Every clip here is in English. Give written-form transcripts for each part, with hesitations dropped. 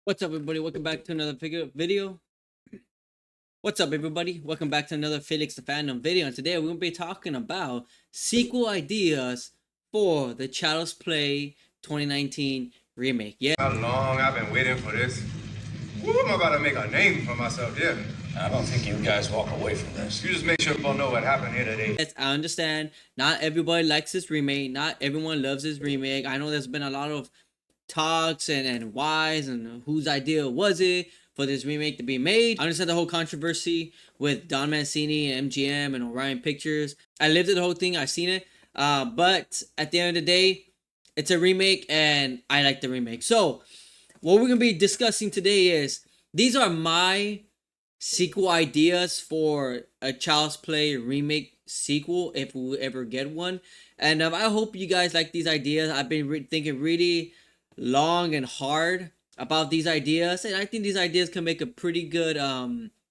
What's up, everybody? Welcome back to another video. What's up, everybody? Welcome back to another Felix the Fandom video. And today we're going to be talking about sequel ideas for the Child's Play 2019 remake. Yeah. How long I've been waiting for this. Woo, I'm about to make a name for myself, yeah. I don't think you guys walk away from this. You just make sure people know what happened here today. Yes, I understand. Not everybody likes this remake. Not everyone loves this remake. I know there's been a lot of talks and whys and whose idea was it for this remake to be made. I understand the whole controversy with Don Mancini and MGM and Orion Pictures. I lived through the whole thing. I've seen it. But at the end of the day, it's a remake and I like the remake. So what we're going to be discussing today is these are my sequel ideas for a Child's Play remake sequel if we ever get one. And I hope you guys like these ideas. I've been thinking really long and hard about these ideas, and I think these ideas can make a pretty good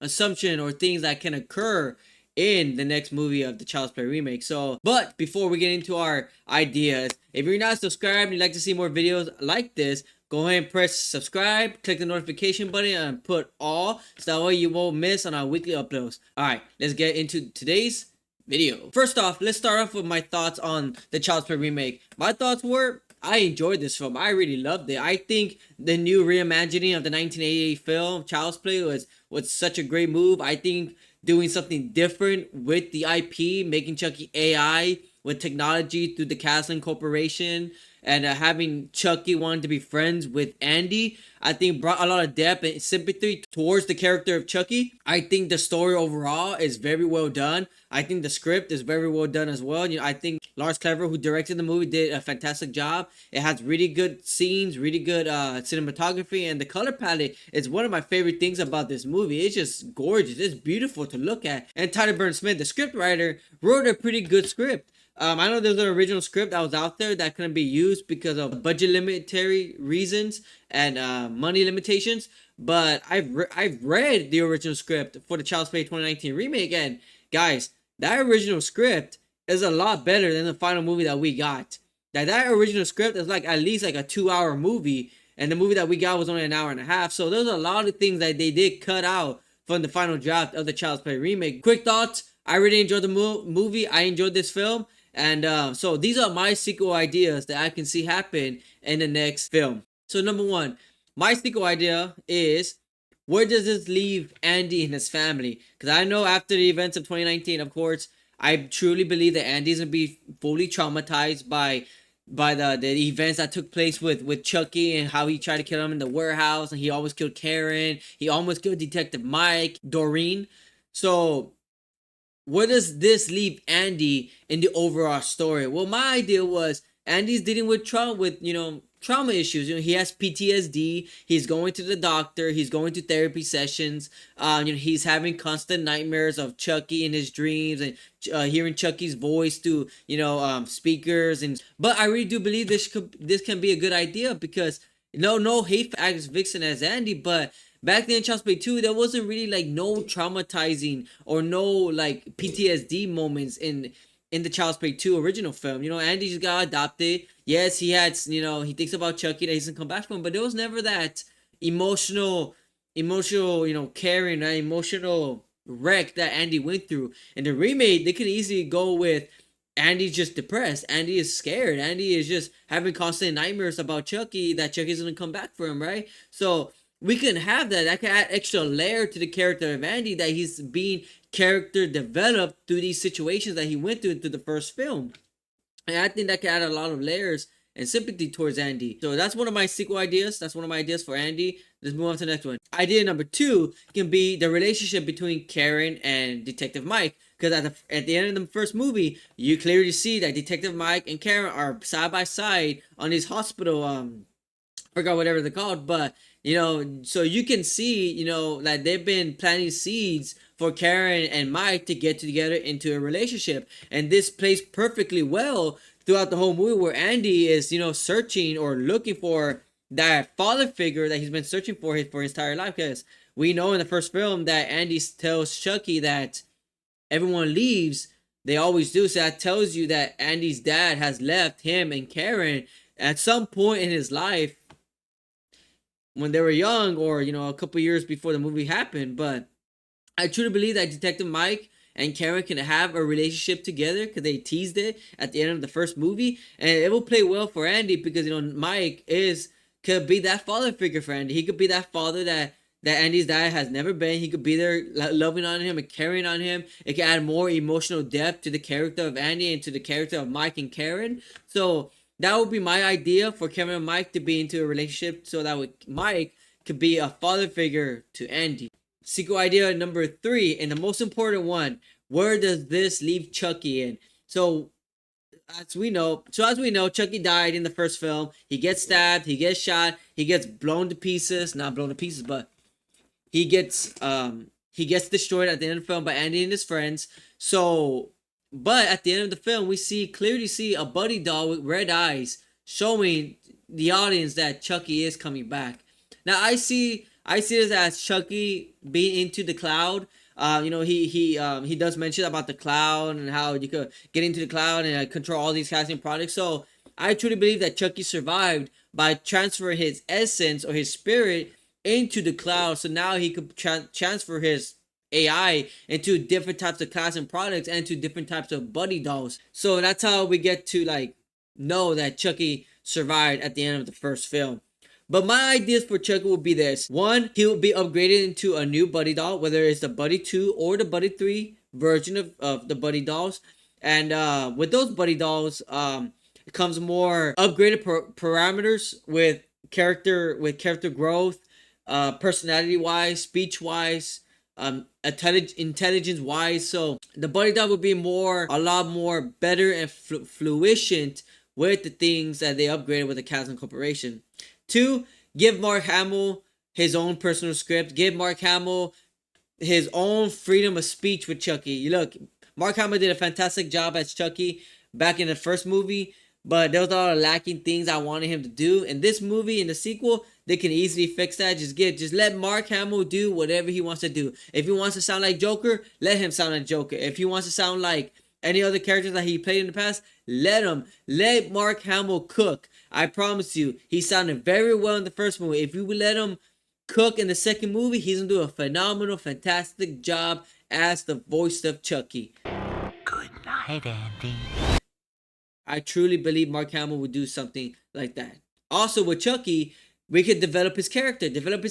assumption or things that can occur in the next movie of the Child's Play remake. So, but before we get into our ideas, if you're not subscribed and you'd like to see more videos like this, go ahead and press subscribe, click the notification button, and put all, so that way you won't miss on our weekly uploads. Alright, let's get into today's video. First off, let's start off with my thoughts on the Child's Play remake. My thoughts were, I enjoyed this film. I really loved it. I think the new reimagining of the 1988 film Child's Play was such a great move. I think doing something different with the IP, making Chucky AI with technology through the Kaslan Corporation, and having Chucky wanting to be friends with Andy, I think brought a lot of depth and sympathy towards the character of Chucky. I think the story overall is very well done. I think the script is very well done as well. I think Lars Clever, who directed the movie, did a fantastic job. It has really good scenes, really good cinematography, and the color palette is one of my favorite things about this movie. It's just gorgeous. It's beautiful to look at. And Tyler Burns-Smith, the script writer, wrote a pretty good script. I know there's an original script that was out there that couldn't be used because of budget limitary reasons and money limitations. But I've read the original script for the Child's Play 2019 remake, and guys, that original script is a lot better than the final movie that we got. That original script is like at least like a 2-hour movie, and the movie that we got was only an hour and a half. So there's a lot of things that they did cut out from the final draft of the Child's Play remake. Quick thoughts: I really enjoyed the movie. I enjoyed this film. And so these are my sequel ideas that I can see happen in the next film. So number one, my sequel idea is, where does this leave Andy and his family? Because I know after the events of 2019, of course, I truly believe that Andy's gonna be fully traumatized by the events that took place with Chucky and how he tried to kill him in the warehouse, and he almost killed Karen. He almost killed Detective Mike, Doreen. So where does this leave Andy in the overall story? Well, my idea was Andy's dealing with trauma issues. He has PTSD. He's going to the doctor. He's going to therapy sessions. He's having constant nightmares of Chucky in his dreams, and hearing Chucky's voice through speakers. But I really do believe this can be a good idea, because no hate for Agnes Vixen as Andy, but back then in Child's Play 2, there wasn't really like no traumatizing or no like PTSD moments in the Child's Play 2 original film. Andy just got adopted. Yes, he had, he thinks about Chucky that he doesn't come back from, but there was never that emotional, caring, that emotional wreck that Andy went through. In the remake, they could easily go with Andy's just depressed. Andy is scared. Andy is just having constant nightmares about Chucky, that Chucky's gonna come back for him, right? So we can have that. That can add extra layer to the character of Andy, that he's being character developed through these situations that he went through the first film. And I think that can add a lot of layers and sympathy towards Andy. So that's one of my sequel ideas. That's one of my ideas for Andy. Let's move on to the next one. Idea number 2 can be the relationship between Karen and Detective Mike. Because at the end of the first movie, you clearly see that Detective Mike and Karen are side by side on these hospital, I forgot whatever they're called, but so you can see, that they've been planting seeds for Karen and Mike to get together into a relationship. And this plays perfectly well throughout the whole movie, where Andy is, searching or looking for that father figure that he's been searching for his entire life. Because we know in the first film that Andy tells Chucky that everyone leaves. They always do. So that tells you that Andy's dad has left him and Karen at some point in his life. when they were young, or a couple years before the movie happened. But I truly believe that Detective Mike and Karen can have a relationship together because they teased it at the end of the first movie, and it will play well for Andy because Mike could be that father figure for Andy. He could be that father that Andy's dad has never been. He could be there loving on him and caring on him. It can add more emotional depth to the character of Andy and to the character of Mike and Karen. So that would be my idea for Karen and Mike to be into a relationship, so that Mike could be a father figure to Andy. Sequel idea number 3, and the most important one: where does this leave Chucky in? So as we know, Chucky died in the first film. He gets stabbed, he gets shot, he gets blown to pieces. Not blown to pieces, but he gets destroyed at the end of the film by Andy and his friends. So, but at the end of the film, we clearly see a buddy doll with red eyes showing the audience that Chucky is coming back. Now I see this as Chucky being into the cloud. He does mention about the cloud and how you could get into the cloud and control all these casting products. So I truly believe that Chucky survived by transferring his essence or his spirit into the cloud. So now he could transfer his AI into different types of casting products and to different types of buddy dolls. So that's how we get to know that Chucky survived at the end of the first film. But my ideas for Chucky will be this. 1, he will be upgraded into a new buddy doll, whether it's the Buddy 2 or the Buddy 3 version of the buddy dolls. And with those buddy dolls, it comes more upgraded parameters with character growth, personality wise, speech wise, intelligence wise. So the buddy doll will be a lot more better and fluent with the things that they upgraded with the Kaslan Corporation. 2, give Mark Hamill his own personal script. Give Mark Hamill his own freedom of speech with Chucky. Look, Mark Hamill did a fantastic job as Chucky back in the first movie, but there was a lot of lacking things I wanted him to do. In this movie, in the sequel, they can easily fix that. Just let Mark Hamill do whatever he wants to do. If he wants to sound like Joker, let him sound like Joker. If he wants to sound like any other characters that he played in the past, let Mark Hamill cook. I promise you, he sounded very well in the first movie. If you would let him cook in the second movie, he's gonna do a phenomenal, fantastic job as the voice of Chucky. Good night, Andy. I truly believe Mark Hamill would do something like that. Also, with Chucky, we could develop his character, develop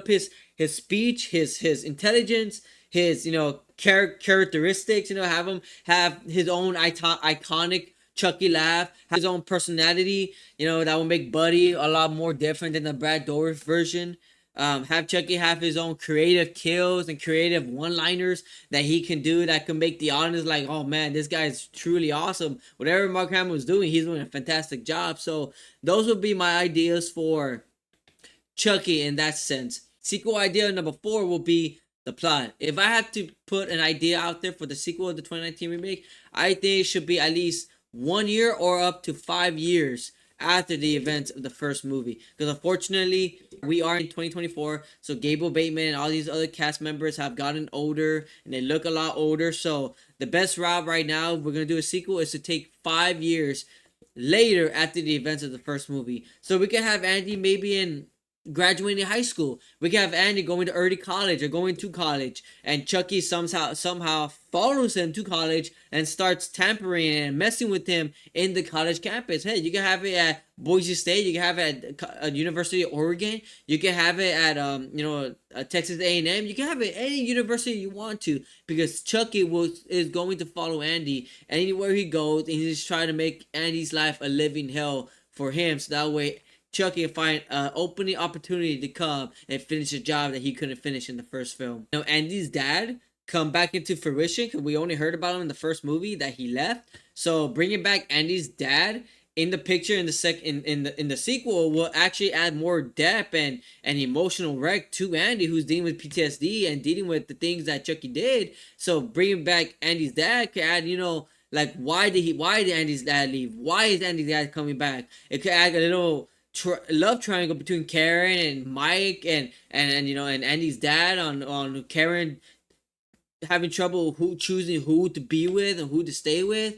his speech, his intelligence, his characteristics. Have him have his own iconic Chucky laugh, have his own personality. That will make Buddy a lot more different than the Brad Dourif version. Have Chucky have his own creative kills and creative one-liners that he can do that can make the audience like, oh man, this guy is truly awesome. Whatever Mark Hamill is doing, he's doing a fantastic job. So those would be my ideas for Chucky in that sense. Sequel idea number 4 will be the plot. If I had to put an idea out there for the sequel of the 2019 remake, I think it should be at least 1 year or up to 5 years after the events of the first movie. Because unfortunately, we are in 2024, so Gabriel Bateman and all these other cast members have gotten older, and they look a lot older. So the best route right now, if we're going to do a sequel, is to take 5 years later after the events of the first movie. So we can have Andy maybe in graduating high school. We can have Andy going to early college or going to college, and Chucky somehow follows him to college and starts tampering and messing with him in the college campus. Hey, you can have it at Boise State, you can have it at University of Oregon, you can have it at Texas A&M, you can have it at any university you want to, because Chucky is going to follow Andy anywhere he goes, and he's just trying to make Andy's life a living hell for him, so that way Chucky can find an opening opportunity to come and finish a job that he couldn't finish in the first film. Now, Andy's dad come back into fruition because we only heard about him in the first movie that he left. So bringing back Andy's dad in the picture in the sequel will actually add more depth and emotional wreck to Andy, who's dealing with PTSD and dealing with the things that Chucky did. So bringing back Andy's dad could add, why did Andy's dad leave? Why is Andy's dad coming back? It could add a little love triangle between Karen and Mike and Andy's dad on Karen having trouble choosing who to be with and who to stay with.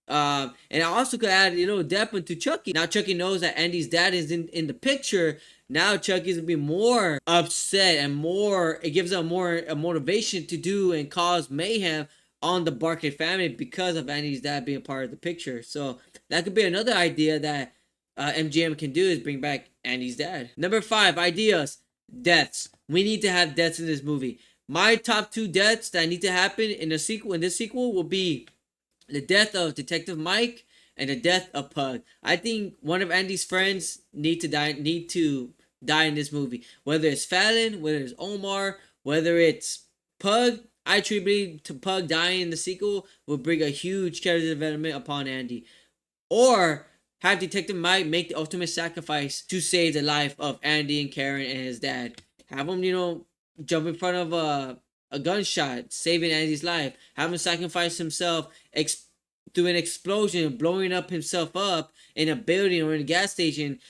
And I also could add depth into Chucky. Now Chucky knows that Andy's dad is in the picture now Chucky's gonna be more upset and more. It gives them more a motivation to do and cause mayhem on the Barkley family because of Andy's dad being part of the picture. So that could be another idea that MGM can do, is bring back Andy's dad. Number 5, ideas. Deaths. We need to have deaths in this movie. My top 2 deaths that need to happen in the sequel, in this sequel, will be the death of Detective Mike and the death of Pug. I think one of Andy's friends need to die in this movie. Whether it's Fallon, whether it's Omar, whether it's Pug, I truly believe to Pug dying in the sequel will bring a huge character development upon Andy. Or have Detective Mike make the ultimate sacrifice to save the life of Andy and Karen and his dad. Have him, jump in front of a gunshot, saving Andy's life. Have him sacrifice himself through an explosion, blowing up himself up in a building or in a gas station,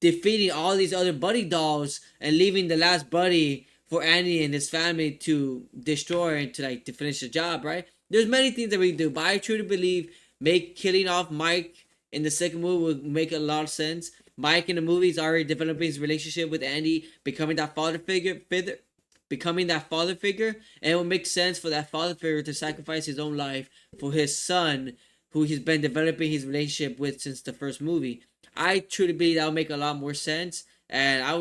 defeating all these other buddy dolls and leaving the last buddy for Andy and his family to destroy and to finish the job, right? There's many things that we do, but I truly believe killing off Mike in the second movie would make a lot of sense. Mike in the movie is already developing his relationship with Andy, becoming that father figure, and it would make sense for that father figure to sacrifice his own life for his son, who he's been developing his relationship with since the first movie. I truly believe that would make a lot more sense, and I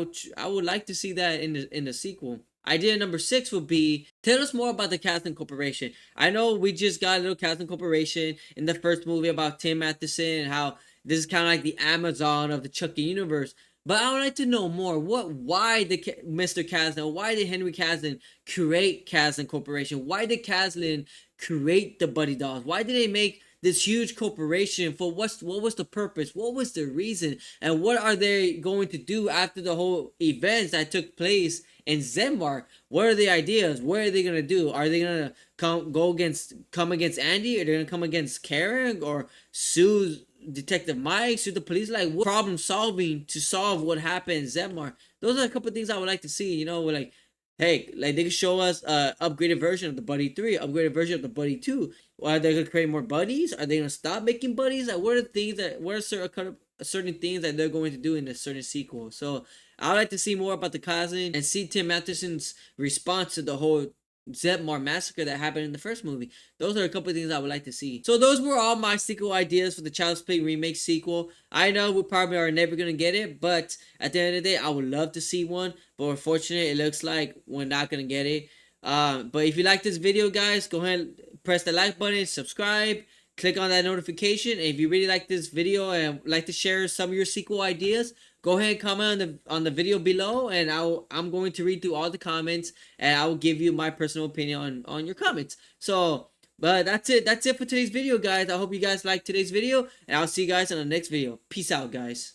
would like to see that in the sequel. Idea number 6 would be, tell us more about the Kaslan Corporation. I know we just got a little Kaslan Corporation in the first movie about Tim Matheson and how this is kind of like the Amazon of the Chucky universe. But I would like to know more. Why did Mr. Kaslan, why did Henry Kaslan create Kaslan Corporation? Why did Kaslan create the Buddy Dolls? Why did they make this huge corporation? For what was the purpose? What was the reason? And what are they going to do after the whole events that took place in Zenmark? What are the ideas? What are they gonna do? Are they gonna come against Andy? Are they gonna come against Karen or sue Detective Mike, sue the police? Like, what problem solving to solve what happened in Zenmark? Those are a couple of things I would like to see. Like, hey, like they could show us a upgraded version of the Buddy 3, upgraded version of the Buddy 2. Are they gonna create more buddies? Are they gonna stop making buddies? Like, what are certain things that they're going to do in a certain sequel? So I would like to see more about the Kaslan and see Tim Matheson's response to the whole Zetmar massacre that happened in the first movie. Those are a couple of things I would like to see. So those were all my sequel ideas for the Child's Play remake sequel. I know we probably are never going to get it, but at the end of the day, I would love to see one. But unfortunately, it looks like we're not going to get it. But if you like this video, guys, go ahead and press the like button, subscribe, click on that notification. And if you really like this video and like to share some of your sequel ideas, go ahead and comment on the video below, and I'm going to read through all the comments, and I will give you my personal opinion on your comments. So, but that's it for today's video, guys. I hope you guys liked today's video, and I'll see you guys in the next video. Peace out, guys.